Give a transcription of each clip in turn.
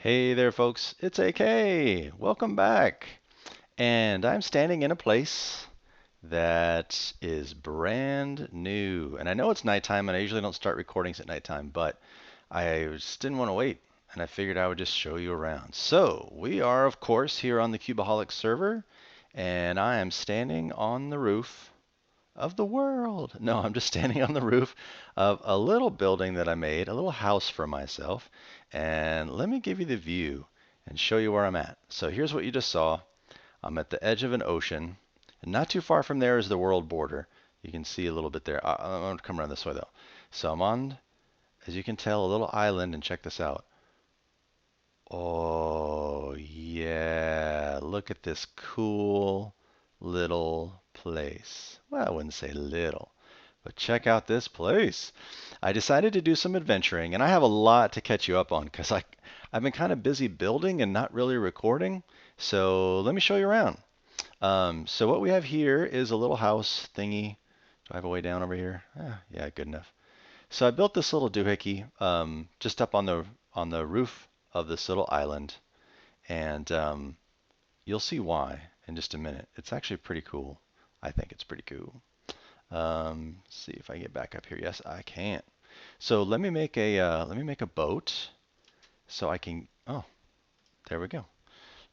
Hey there, folks. It's AK. Welcome back. And I'm standing in a place that is brand new. And I know it's nighttime, and I usually don't start recordings at nighttime, but I just didn't want to wait. And I figured I would just show you around. So, we are, of course, here on the Cubeaholics server, and I am standing on the roof of the world. No, I'm just standing on the roof of a little building that I made, a little house for myself. And let me give you the view and show you where I'm at. So here's what you just saw. I'm at the edge of an ocean, and not too far from there is the world border. You can see a little bit there. I'm going to come around this way though. So I'm on, as you can tell, a little island, and check this out. Oh, yeah. Look at this cool little place. Well, I wouldn't say little, but check out this place. I decided to do some adventuring, and I have a lot to catch you up on because I've been kind of busy building and not really recording. So let me show you around. So what we have here is a little house thingy. Do I have a way down over here? Yeah, good enough. So I built this little doohickey just up on the roof of this little island, and you'll see why in just a minute. It's actually pretty cool. I think it's pretty cool. See if I can get back up here. Yes, I can. So let me make a boat so I can. Oh, there we go.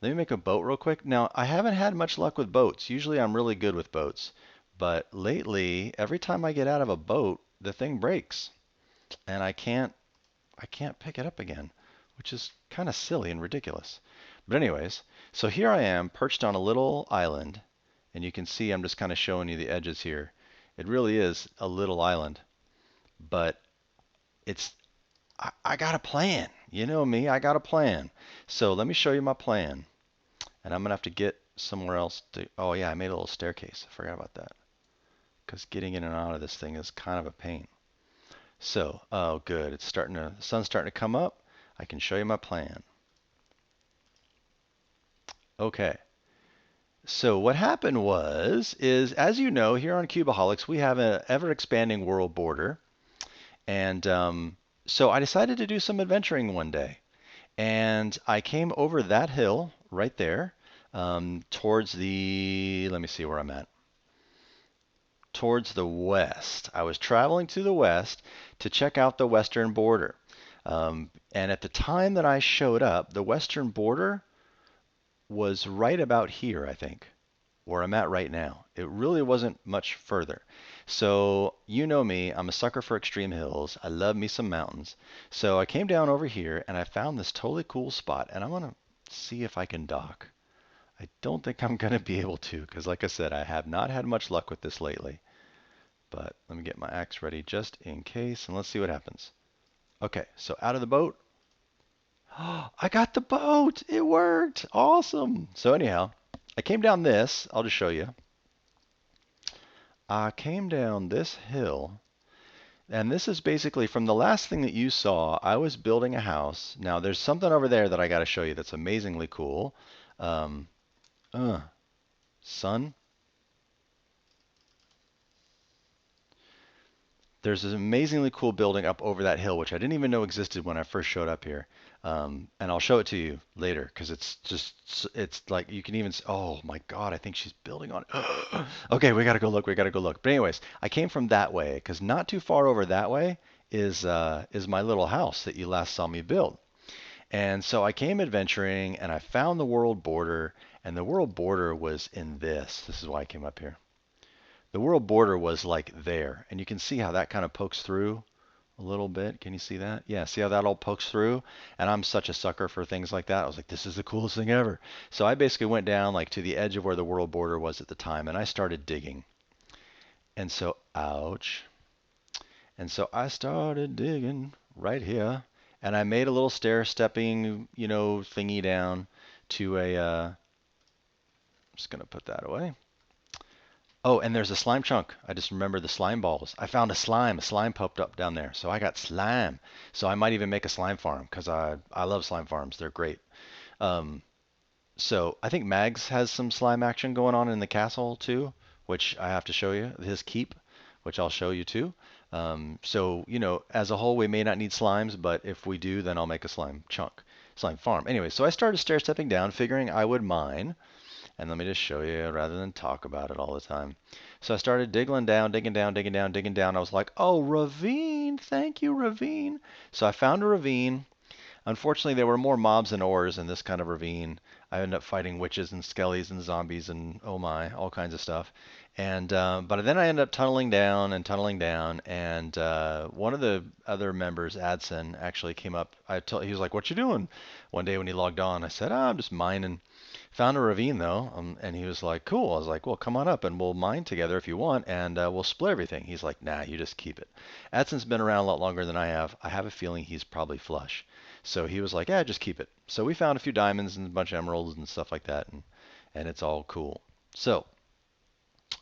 Let me make a boat real quick. Now I haven't had much luck with boats. Usually I'm really good with boats, but lately every time I get out of a boat, the thing breaks, and I can't pick it up again, which is kind of silly and ridiculous. But anyways, so here I am perched on a little island, and you can see I'm just kind of showing you the edges here. It really is a little island, but it's I got a plan. You know me, I got a plan. So let me show you my plan. And I'm gonna have to get somewhere else to. Oh yeah, I made a little staircase. I forgot about that. Because getting in and out of this thing is kind of a pain. So, oh good, the sun's starting to come up. I can show you my plan. Okay. So what happened is as you know, here on Cubeaholics, we have an ever-expanding world border, and so I decided to do some adventuring one day. And I came over that hill right there towards let me see where I'm at, towards the west. I was traveling to the west to check out the western border. And at the time that I showed up, the western border was right about here, I think, where I'm at right now. It really wasn't much further. So, you know me, I'm a sucker for extreme hills. I love me some mountains. So I came down over here and I found this totally cool spot, and I want to see if I can dock. I don't think I'm going to be able to because, like I said, I have not had much luck with this lately. But let me get my axe ready just in case, and let's see what happens. Okay, so out of the boat. I got the boat! It worked! Awesome! So anyhow, I came down this. I'll just show you. I came down this hill, and this is basically from the last thing that you saw. I was building a house. Now, there's something over there that I got to show you that's amazingly cool. Um, uh, Sun. There's this amazingly cool building up over that hill, which I didn't even know existed when I first showed up here. And I'll show it to you later because it's like you can even, oh my God, I think she's building on it. Okay, we gotta go look, we gotta go look. But anyways, I came from that way because not too far over that way is my little house that you last saw me build. And so I came adventuring and I found the world border, and the world border was in this. This is why I came up here. The world border was like there, and you can see how that kind of pokes through a little bit. Can you see that? Yeah, see how that all pokes through? And I'm such a sucker for things like that. I was like, this is the coolest thing ever. So I basically went down like to the edge of where the world border was at the time, and I started digging. And so, ouch. And so I started digging right here, and I made a little stair stepping, thingy down to I'm just gonna put that away. Oh, and there's a slime chunk. I just remember the slime balls. I found a slime. A slime popped up down there. So I got slime. So I might even make a slime farm because I love slime farms. They're great. Um, so I think Mags has some slime action going on in the castle too, which I have to show you. His keep, which I'll show you too. So, as a whole, we may not need slimes, but if we do, then I'll make a slime chunk slime farm. Anyway, so I started stair stepping down, figuring I would mine. And let me just show you rather than talk about it all the time. So I started digging down, digging down, digging down, digging down. I was like, oh, ravine. Thank you, ravine. So I found a ravine. Unfortunately, there were more mobs and ores in this kind of ravine. I ended up fighting witches and skellies and zombies and oh my, all kinds of stuff. And but then I ended up tunneling down, and one of the other members, Adson, actually came up. He was like, "What you doing?" One day when he logged on, I said, "I'm just mining." Found a ravine though, and he was like, "Cool." I was like, "Well, come on up and we'll mine together if you want, and we'll split everything." He's like, "Nah, you just keep it." Adson's been around a lot longer than I have. I have a feeling he's probably flush. So he was like, "Yeah, just keep it." So we found a few diamonds and a bunch of emeralds and stuff like that, and it's all cool. So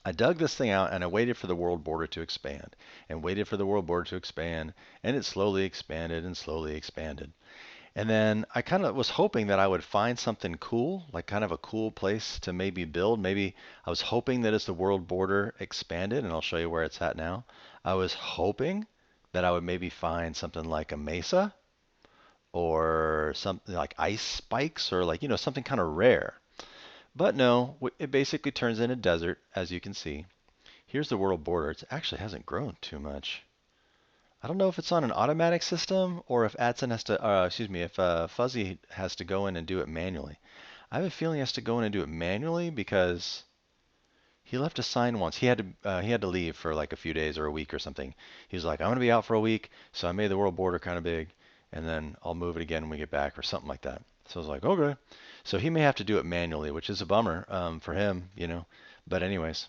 I dug this thing out and I waited for the world border to expand and waited for the world border to expand, and it slowly expanded and slowly expanded. And then I kind of was hoping that I would find something cool, like kind of a cool place to maybe build. Maybe I was hoping that as the world border expanded, and I'll show you where it's at now, I was hoping that I would maybe find something like a mesa or something like ice spikes or like, something kind of rare. But no, it basically turns into desert, as you can see. Here's the world border. It actually hasn't grown too much. I don't know if it's on an automatic system or if Adson has to, if Fuzzy has to go in and do it manually. I have a feeling he has to go in and do it manually because he left a sign once. He had to leave for like a few days or a week or something. He was like, "I'm gonna be out for a week, so I made the world border kind of big, and then I'll move it again when we get back," or something like that. So I was like, "Okay." So he may have to do it manually, which is a bummer for him. But anyways,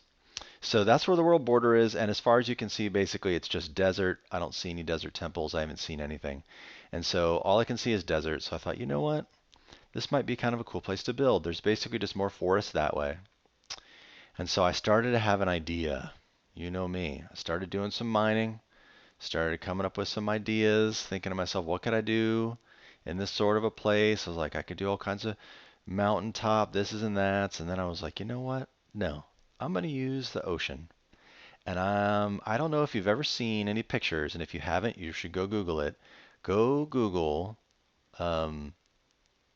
so that's where the world border is, and as far as you can see, basically it's just desert. I don't see any desert temples. I haven't seen anything. And so all I can see is desert. So I thought, you know what? This might be kind of a cool place to build. There's basically just more forest that way. And so I started to have an idea. You know me. I started doing some mining, started coming up with some ideas, thinking to myself, what could I do in this sort of a place? I was like, I could do all kinds of mountaintop, this is and that's. And then I was like, you know what? No, I'm going to use the ocean. And I don't know if you've ever seen any pictures, and if you haven't, you should go Google it. Go Google um,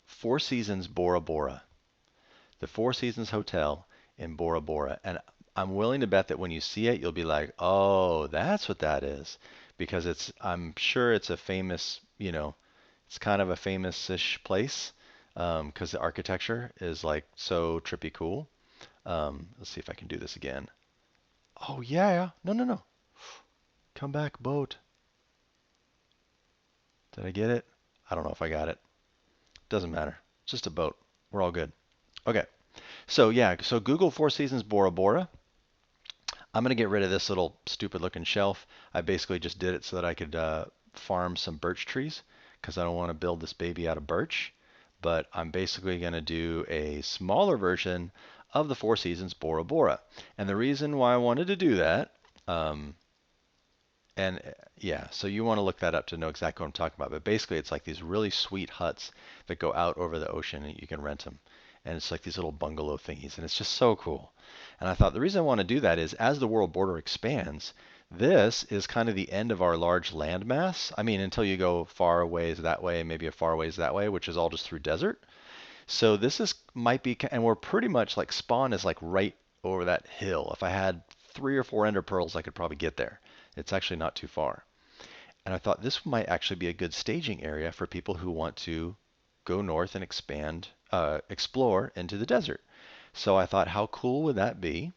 Four Seasons Bora Bora, the Four Seasons Hotel in Bora Bora. And I'm willing to bet that when you see it, you'll be like, oh, that's what that is. Because I'm sure it's a famous, it's kind of a famous-ish place because the architecture is like so trippy cool. Let's see if I can do this again. Oh, yeah. No, no, no. Come back, boat. Did I get it? I don't know if I got it. Doesn't matter. It's just a boat. We're all good. Okay. So yeah, so Google Four Seasons Bora Bora. I'm going to get rid of this little stupid looking shelf. I basically just did it so that I could farm some birch trees because I don't want to build this baby out of birch. But I'm basically going to do a smaller version of the Four Seasons Bora Bora. And the reason why I wanted to do that, um, and yeah, so you want to look that up to know exactly what I'm talking about. But basically, it's like these really sweet huts that go out over the ocean and you can rent them. And it's like these little bungalow thingies, and it's just so cool. And I thought the reason I want to do that is as the world border expands, this is kind of the end of our large landmass. I mean, until you go far ways that way, maybe a far ways that way, which is all just through desert. So this is might be, and we're pretty much like spawn is like right over that hill. If I had 3 or 4 ender pearls, I could probably get there. It's actually not too far. And I thought this might actually be a good staging area for people who want to go north and explore into the desert. So I thought, how cool would that be?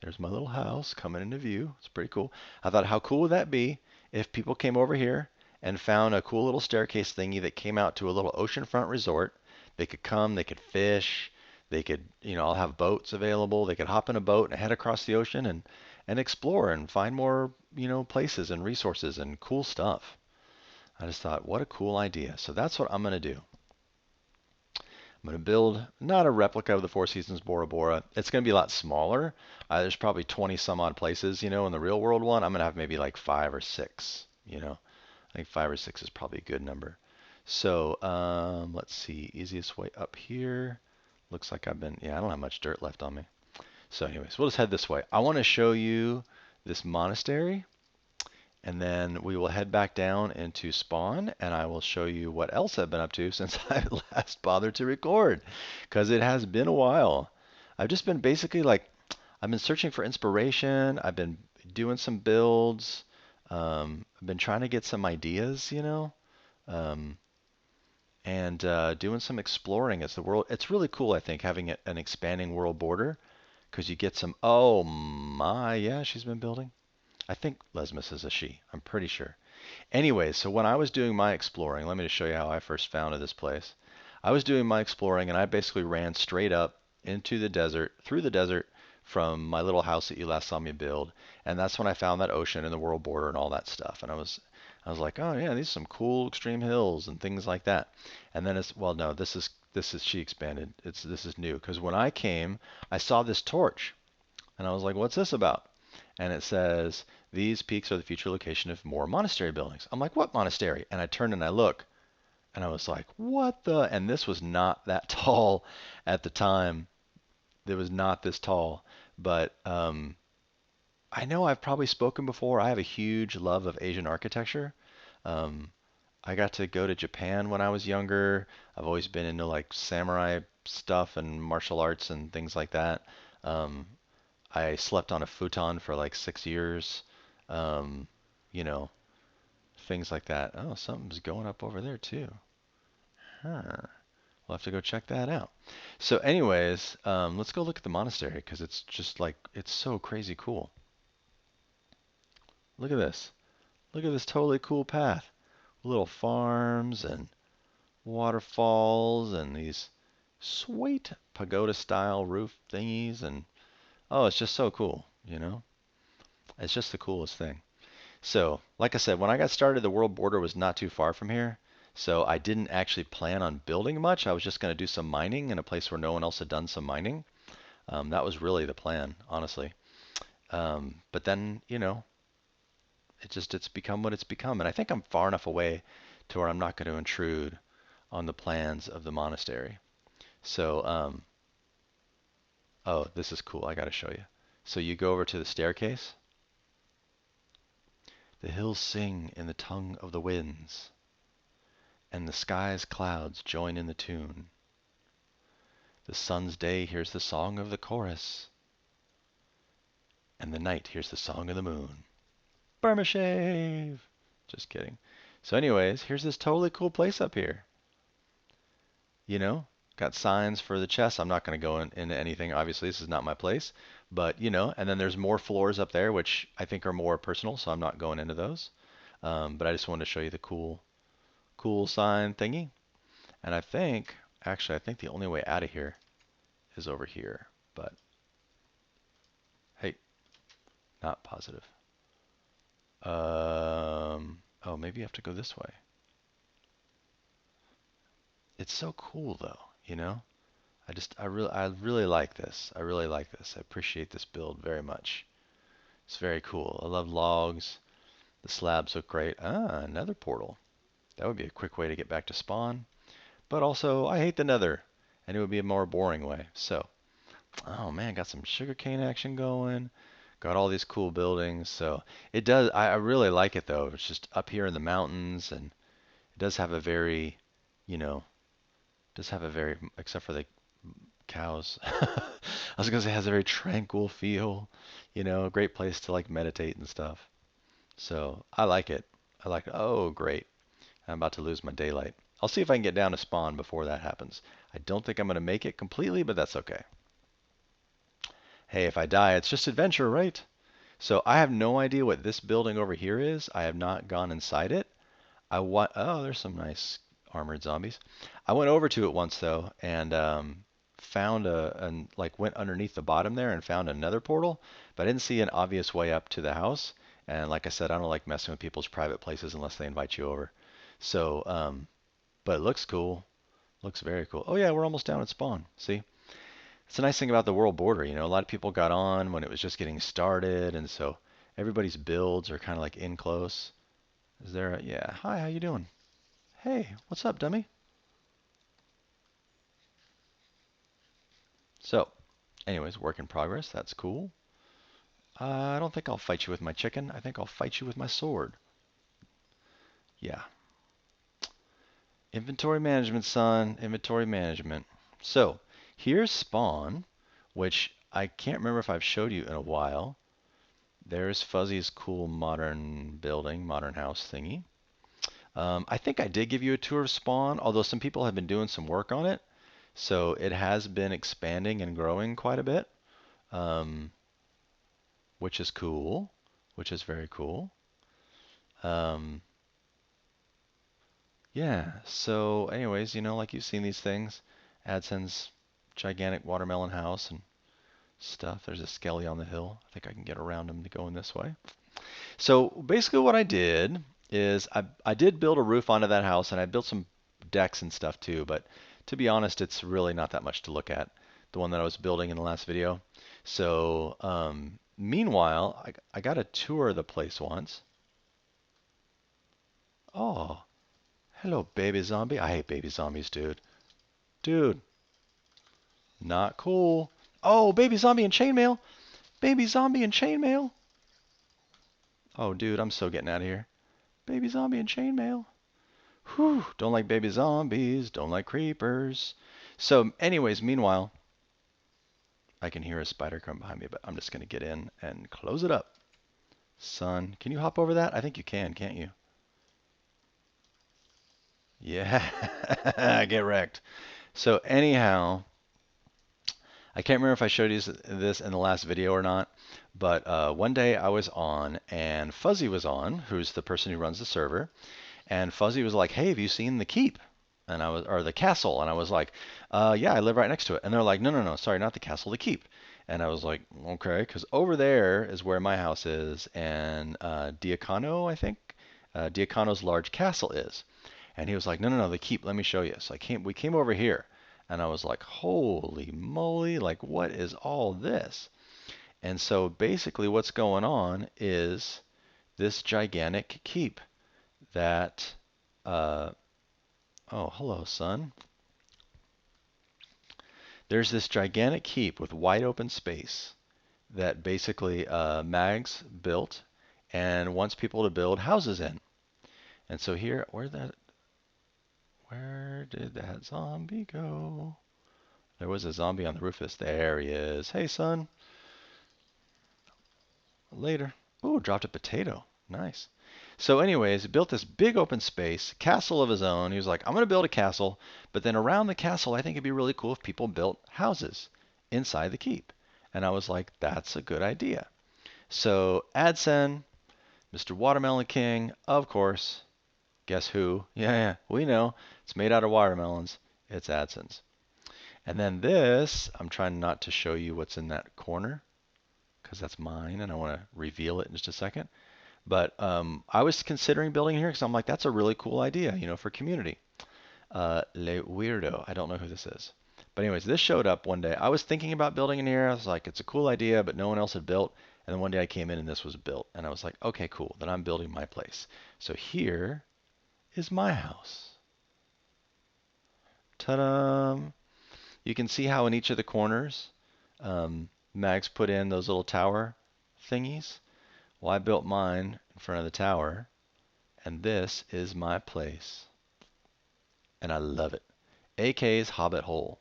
There's my little house coming into view. It's pretty cool. I thought, how cool would that be if people came over here and found a cool little staircase thingy that came out to a little oceanfront resort. They could come, they could fish, they could, I'll have boats available. They could hop in a boat and head across the ocean and explore and find more, places and resources and cool stuff. I just thought, what a cool idea. So that's what I'm going to do. I'm going to build not a replica of the Four Seasons Bora Bora. It's going to be a lot smaller. There's probably 20 some odd places, in the real world one. I'm going to have maybe like 5 or 6. I think 5 or 6 is probably a good number. So let's see, easiest way up here. Looks like I don't have much dirt left on me. So anyways, we'll just head this way. I want to show you this monastery. And then we will head back down into spawn, and I will show you what else I've been up to since I last bothered to record, because it has been a while. I've just been basically like, I've been searching for inspiration. I've been doing some builds. I've been trying to get some ideas, um, and doing some exploring as the world. It's really cool, I think, having an expanding world border, because you get some. Oh my, yeah, she's been building. I think Llesmis is a she. I'm pretty sure. Anyway, so when I was doing my exploring, let me just show you how I first found this place. I was doing my exploring and I basically ran straight up into the desert, through the desert from my little house that you last saw me build. And that's when I found that ocean and the world border and all that stuff. And I was like, oh yeah, these are some cool extreme hills and things like that. And then it's, well, no, this is she expanded. This is new because when I came, I saw this torch and I was like, what's this about? And it says, these peaks are the future location of more monastery buildings. I'm like, what monastery? And I turn and I look, and I was like, what the? And this was not that tall at the time. It was not this tall. But I know I've probably spoken before. I have a huge love of Asian architecture. Um, I got to go to Japan when I was younger. I've always been into like samurai stuff and martial arts and things like that. Um, I slept on a futon for like 6 years. Um, you know, things like that. Oh, something's going up over there too. Huh. We'll have to go check that out. So anyways, let's go look at the monastery because it's just like, it's so crazy cool. Look at this. Look at this totally cool path. Little farms and waterfalls and these sweet pagoda style roof thingies and oh, it's just so cool. It's just the coolest thing. So, like I said, when I got started, the world border was not too far from here. So I didn't actually plan on building much. I was just going to do some mining in a place where no one else had done some mining. That was really the plan, honestly. But then, it's become what it's become. And I think I'm far enough away to where I'm not going to intrude on the plans of the monastery. So, oh, this is cool. I got to show you. So you go over to the staircase. The hills sing in the tongue of the winds, and the sky's clouds join in the tune. The sun's day hears the song of the chorus, and the night hears the song of the moon. Burma shave! Just kidding. So anyways, here's this totally cool place up here. You know, got signs for the chests. I'm not going to go into anything. Obviously, this is not my place. But, and then there's more floors up there, which I think are more personal, so I'm not going into those. But I just wanted to show you the cool sign thingy. And actually, I think the only way out of here is over here. But, hey, not positive. Oh, maybe you have to go this way. It's so cool though. I really like this. I really like this. I appreciate this build very much. It's very cool. I love logs. The slabs look great. Ah, another portal. That would be a quick way to get back to spawn. But also, I hate the nether. And it would be a more boring way. So, oh man, got some sugarcane action going. Got all these cool buildings. So, it does, I really like it though. It's just up here in the mountains and it does have a very, you know, except for the cows. I was gonna say it has a very tranquil feel, a great place to like meditate and stuff. So I like it. Oh, great. I'm about to lose my daylight. I'll see if I can get down to spawn before that happens. I don't think I'm gonna make it completely, but that's okay. Hey, if I die, it's just adventure, right? So I have no idea what this building over here is. I have not gone inside it. Oh, there's some nice armored zombies. I went over to it once though, and found and like went underneath the bottom there and found another portal, but I didn't see an obvious way up to the house. And like I said, I don't like messing with people's private places unless they invite you over. So, but it looks cool. Looks very cool. Oh yeah, we're almost down at spawn. See? It's a nice thing about the world border. A lot of people got on when it was just getting started, and so everybody's builds are kind of like in close. Yeah, hi, how you doing? Hey, what's up, dummy? So, anyways, work in progress. That's cool. I don't think I'll fight you with my chicken. I think I'll fight you with my sword. Yeah. Inventory management, son. Inventory management. So, here's spawn, which I can't remember if I've showed you in a while. There's Fuzzy's cool modern building, modern house thingy. I think I did give you a tour of spawn, although some people have been doing some work on it. So it has been expanding and growing quite a bit, um, which is cool, which is very cool. Um, yeah, so anyways, like you've seen these things. AdSense gigantic watermelon house and stuff. There's a skelly on the hill. I think I can get around him to going this way. So basically what I did is I did build a roof onto that house and I built some decks and stuff too, but to be honest, it's really not that much to look at, the one that I was building in the last video. So meanwhile, I got a tour of the place once. Oh, hello, baby zombie. I hate baby zombies, dude. Dude, not cool. Oh, baby zombie in chainmail. Baby zombie in chainmail. Oh, dude, I'm so getting out of here. Baby zombie in chainmail. Whew, don't like baby zombies, don't like creepers. So anyways, meanwhile, I can hear a spider come behind me, but I'm just going to get in and close it up. Son, can you hop over that? I think you can, can't you? Yeah, get wrecked. So anyhow, I can't remember if I showed you this in the last video or not, but one day I was on and Fuzzy was on, who's the person who runs the server, and Fuzzy was like, "Hey, have you seen the keep?" And I was, or the castle, and I was like, "Yeah, I live right next to it." And they're like, "No, no, no, sorry, not the castle, the keep." And I was like, "Okay," because over there is where my house is, and Diacano, I think, Diacano's large castle is. And he was like, "No, no, no, the keep. Let me show you." So we came over here, and I was like, "Holy moly! Like, what is all this?" And so basically, what's going on is this gigantic keep that uh, oh, hello, son. There's this gigantic keep with wide open space that basically Mags built and wants people to build houses in. And so here, where did that zombie go? There was a zombie on the roof of this. There he is. Hey, son. Later. Ooh, dropped a potato. Nice. So anyways, he built this big open space, castle of his own. He was like, I'm going to build a castle, but then around the castle, I think it'd be really cool if people built houses inside the keep. And I was like, that's a good idea. So Adsen, Mr. Watermelon King, of course, guess who? Yeah, yeah, we know. It's made out of watermelons. It's Adsen's. And then this, I'm trying not to show you what's in that corner because that's mine and I want to reveal it in just a second. But I was considering building here because I'm like, that's a really cool idea, for community. Le Weirdo. I don't know who this is. But anyways, this showed up one day. I was thinking about building in here. I was like, it's a cool idea, but no one else had built. And then one day I came in and this was built. And I was like, okay, cool. Then I'm building my place. So here is my house. Ta-da! You can see how in each of the corners, Max put in those little tower thingies. Well, I built mine in front of the tower. And this is my place. And I love it. AK's Hobbit Hole.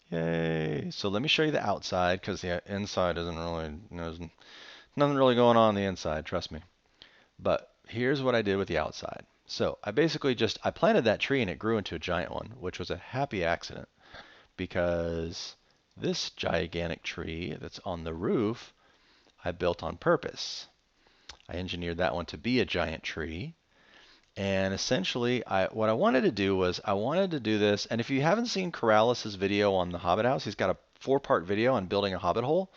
Yay! So let me show you the outside because the inside isn't really, there's nothing really going on the inside, trust me. But here's what I did with the outside. So I basically I planted that tree and it grew into a giant one, which was a happy accident because this gigantic tree that's on the roof, I built on purpose. I engineered that one to be a giant tree. And essentially, what I wanted to do was I wanted to do this. And if you haven't seen Corrales' video on the Hobbit house, he's got a 4-part video on building a Hobbit hole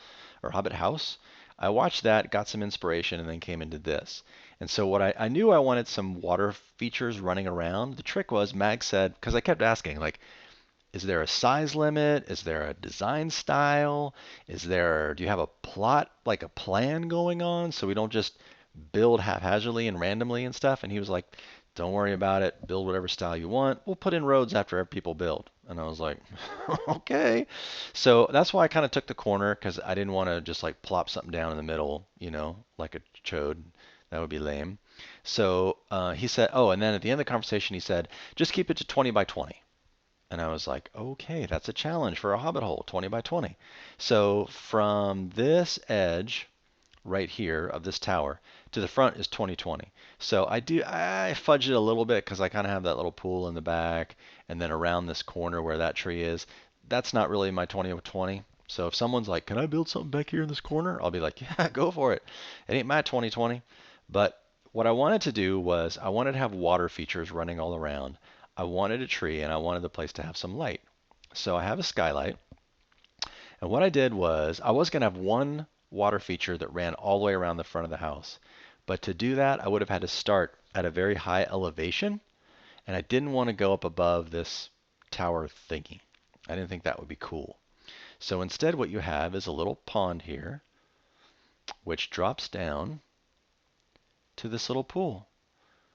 or Hobbit house. I watched that, got some inspiration, and then came into this. And so what I knew I wanted some water features running around. The trick was Mag said, because I kept asking, like, is there a size limit? Is there a design style? Do you have a plot, like a plan going on so we don't just build haphazardly and randomly and stuff. And he was like, don't worry about it. Build whatever style you want. We'll put in roads after people build. And I was like, okay. So that's why I kind of took the corner because I didn't want to just like plop something down in the middle, like a chode. That would be lame. So he said, oh, and then at the end of the conversation, he said, just keep it to 20 by 20. And I was like, okay, that's a challenge for a Hobbit hole, 20 by 20. So from this edge right here of this tower to the front is 2020. So I fudged it a little bit because I kind of have that little pool in the back, and then around this corner where that tree is, that's not really my 20 by 20. So if someone's like, can I build something back here in this corner? I'll be like, yeah, go for it. It ain't my 2020. But what I wanted to do was I wanted to have water features running all around. I wanted a tree and I wanted the place to have some light. So I have a skylight. And what I did was I was going to have one water feature that ran all the way around the front of the house. But to do that, I would have had to start at a very high elevation, and I didn't want to go up above this tower thingy. I didn't think that would be cool. So instead what you have is a little pond here, which drops down to this little pool,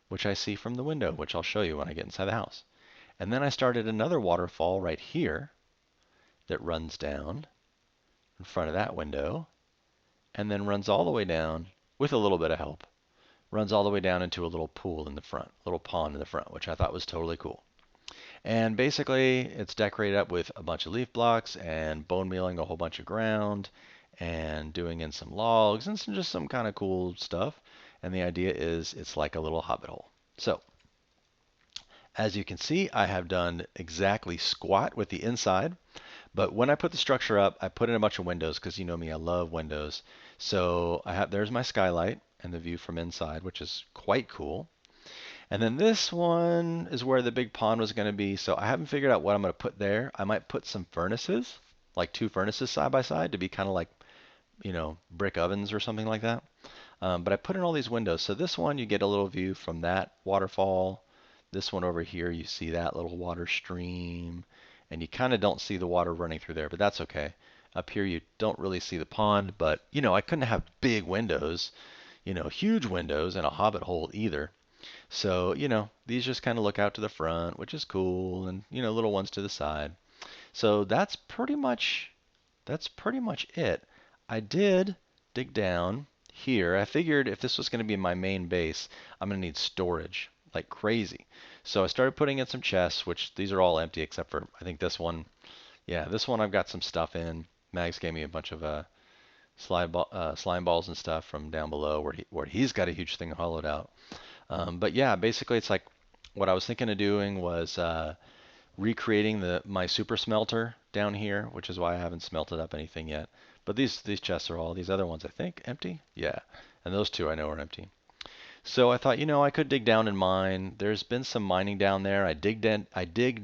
which I see from the window, which I'll show you when I get inside the house. And then I started another waterfall right here that runs down in front of that window, and then runs all the way down, with a little bit of help, runs all the way down into a little pool in the front, little pond in the front, which I thought was totally cool. And basically, it's decorated up with a bunch of leaf blocks and bone mealing a whole bunch of ground and doing in some logs and just some kind of cool stuff. And the idea is it's like a little hobbit hole. So, as you can see, I have done exactly squat with the inside. But when I put the structure up, I put in a bunch of windows because you know me, I love windows. So there's my skylight and the view from inside, which is quite cool. And then this one is where the big pond was going to be. So I haven't figured out what I'm going to put there. I might put some furnaces, like two furnaces side by side to be kind of like, brick ovens or something like that. But I put in all these windows. So this one, you get a little view from that waterfall. This one over here, you see that little water stream. And you kind of don't see the water running through there, but that's okay. Up here, you don't really see the pond, but, I couldn't have big windows, huge windows in a hobbit hole either. So, these just kind of look out to the front, which is cool, and, little ones to the side. So that's pretty much it. I did dig down here. I figured if this was going to be my main base, I'm going to need storage like crazy. So I started putting in some chests, which these are all empty except for I think this one. Yeah, this one I've got some stuff in. Mags gave me a bunch of slime balls and stuff from down below where he's got a huge thing hollowed out. But yeah, basically it's like what I was thinking of doing was recreating my super smelter down here, which is why I haven't smelted up anything yet. But these chests are all, these other ones I think empty. Yeah, and those two I know are empty. So I thought, I could dig down and mine. There's been some mining down there. I did dig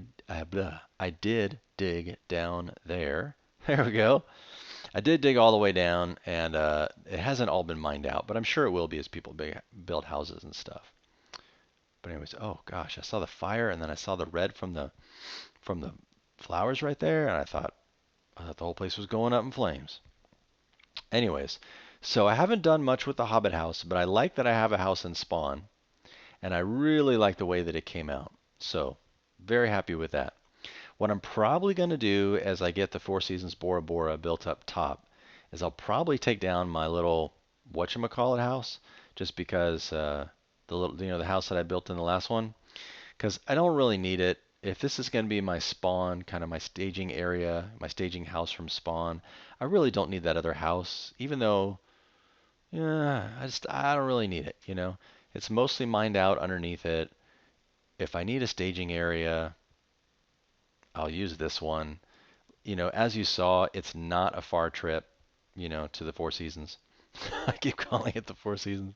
down there. There we go. I did dig all the way down, and it hasn't all been mined out, but I'm sure it will be as people build houses and stuff. But anyways, oh gosh, I saw the fire, and then I saw the red from the flowers right there, and I thought the whole place was going up in flames. Anyways, so I haven't done much with the Hobbit house, but I like that I have a house in Spawn, and I really like the way that it came out. So, very happy with that. What I'm probably going to do as I get the Four Seasons Bora Bora built up top is I'll probably take down my little whatchamacallit house, just because the house that I built in the last one, because I don't really need it. If this is going to be my spawn, kind of my staging area, my staging house from spawn, I really don't need that other house, even though, yeah, I don't really need it. It's mostly mined out underneath it. If I need a staging area, I'll use this one. As you saw, it's not a far trip, to the Four Seasons. I keep calling it the Four Seasons.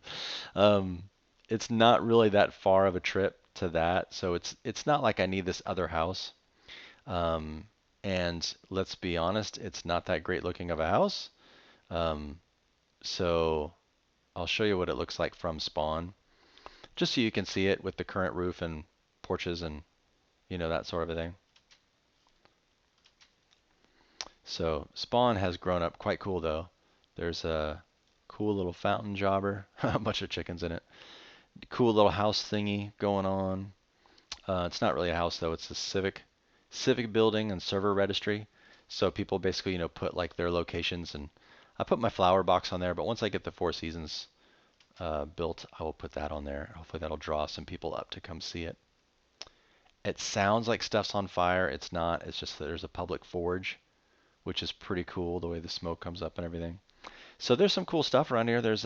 Um, it's not really that far of a trip to that, so it's not like I need this other house. Um, and let's be honest, it's not that great looking of a house. Um, so I'll show you what it looks like from spawn, just so you can see it with the current roof and porches and that sort of a thing. So spawn has grown up quite cool though. There's Cool little fountain jobber. A bunch of chickens in it. Cool little house thingy going on. It's not really a house though. It's a civic building and server registry. So people basically, put like their locations, and I put my flower box on there. But once I get the Four Seasons built, I will put that on there. Hopefully that'll draw some people up to come see it. It sounds like stuff's on fire. It's not. It's just that there's a public forge, which is pretty cool the way the smoke comes up and everything. So there's some cool stuff around here. There's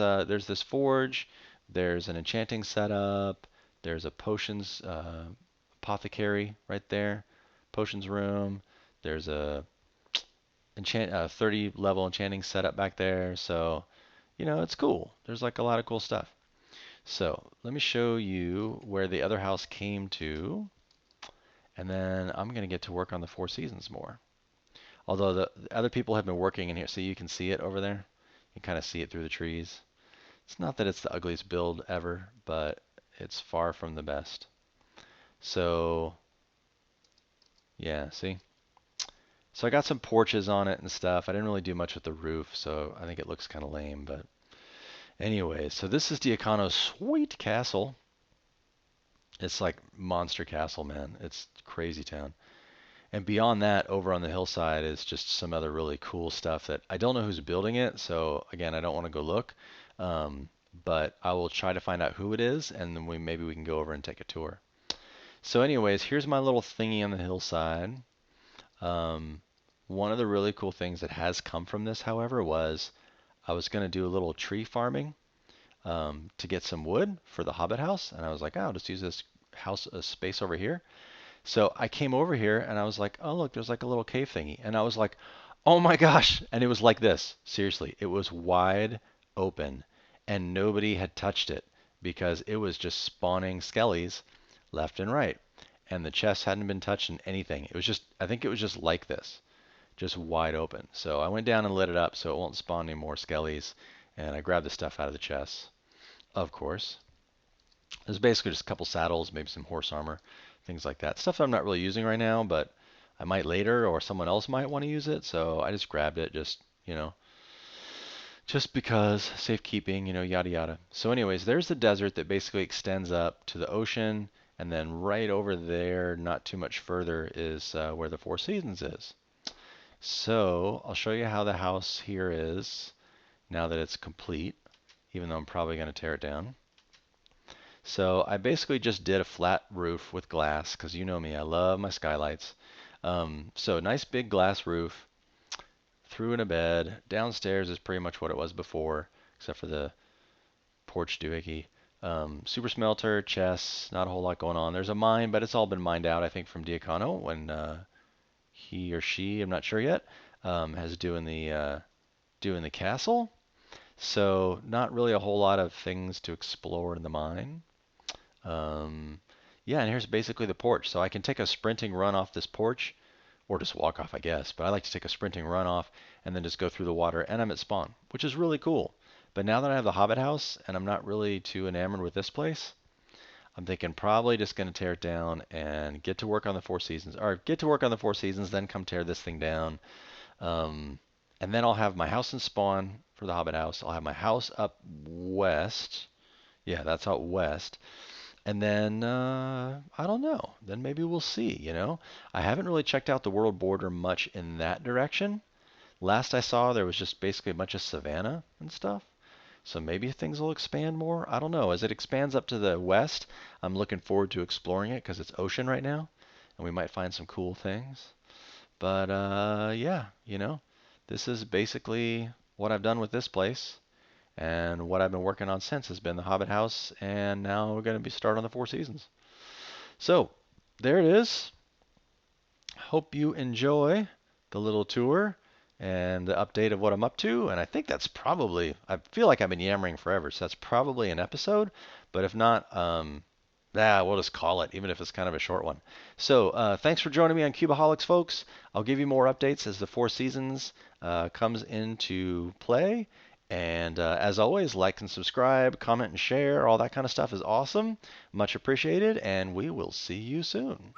this forge. There's an enchanting setup. There's a potions apothecary right there. Potions room. There's a 30 level enchanting setup back there. So, it's cool. There's like a lot of cool stuff. So let me show you where the other house came to, and then I'm going to get to work on the Four Seasons more. Although the other people have been working in here, so you can see it over there. You can kind of see it through the trees. It's not that it's the ugliest build ever, but it's far from the best. So, yeah, see? So I got some porches on it and stuff. I didn't really do much with the roof, so I think it looks kind of lame. But anyway, so this is Diacano's sweet castle. It's like monster castle, man. It's crazy town. And beyond that, over on the hillside is just some other really cool stuff that I don't know who's building it. So again, I don't want to go look, but I will try to find out who it is, and then maybe we can go over and take a tour. So anyways, here's my little thingy on the hillside. One of the really cool things that has come from this, however, was I was going to do a little tree farming to get some wood for the Hobbit house, and I was like, oh, I'll just use this house space over here. So I came over here and I was like, oh, look, there's like a little cave thingy. And I was like, oh my gosh. And it was like this. Seriously, it was wide open and nobody had touched it because it was just spawning skellies left and right. And the chest hadn't been touched in anything. It was just, I think it was just like this, just wide open. So I went down and lit it up so it won't spawn any more skellies. And I grabbed the stuff out of the chest, of course. There's basically just a couple saddles, maybe some horse armor, things like that. Stuff I'm not really using right now, but I might later, or someone else might want to use it. So I just grabbed it, just because safekeeping, yada yada. So anyways, there's the desert that basically extends up to the ocean, and then right over there, not too much further, is where the Four Seasons is. So I'll show you how the house here is now that it's complete, even though I'm probably going to tear it down. So I basically just did a flat roof with glass because you know me, I love my skylights. So nice big glass roof, threw in a bed. Downstairs is pretty much what it was before, except for the porch doohickey. Super smelter, chests, not a whole lot going on. There's a mine, but it's all been mined out, I think, from Diacano when he or she, I'm not sure yet, has doing the castle. So not really a whole lot of things to explore in the mine. Yeah, and here's basically the porch. So I can take a sprinting run off this porch, or just walk off, I guess. But I like to take a sprinting run off and then just go through the water, and I'm at spawn, which is really cool. But now that I have the Hobbit house, and I'm not really too enamored with this place, I'm thinking probably just going to tear it down and get to work on the Four Seasons. Or get to work on the Four Seasons, then come tear this thing down. And then I'll have my house in spawn for the Hobbit house. I'll have my house up west. Yeah, that's out west. And then, I don't know. Then maybe we'll see, I haven't really checked out the world border much in that direction. Last I saw, there was just basically a bunch of savanna and stuff. So maybe things will expand more. I don't know. As it expands up to the west, I'm looking forward to exploring it because it's ocean right now. And we might find some cool things. But, yeah, this is basically what I've done with this place. And what I've been working on since has been the Hobbit house, and now we're going to be starting on the Four Seasons. So there it is. Hope you enjoy the little tour and the update of what I'm up to. And I think that's probably, I feel like I've been yammering forever, so that's probably an episode. But if not, we'll just call it, even if it's kind of a short one. So thanks for joining me on Cubeaholics, folks. I'll give you more updates as the Four Seasons comes into play. And as always, like and subscribe, comment and share. All that kind of stuff is awesome. Much appreciated, and we will see you soon.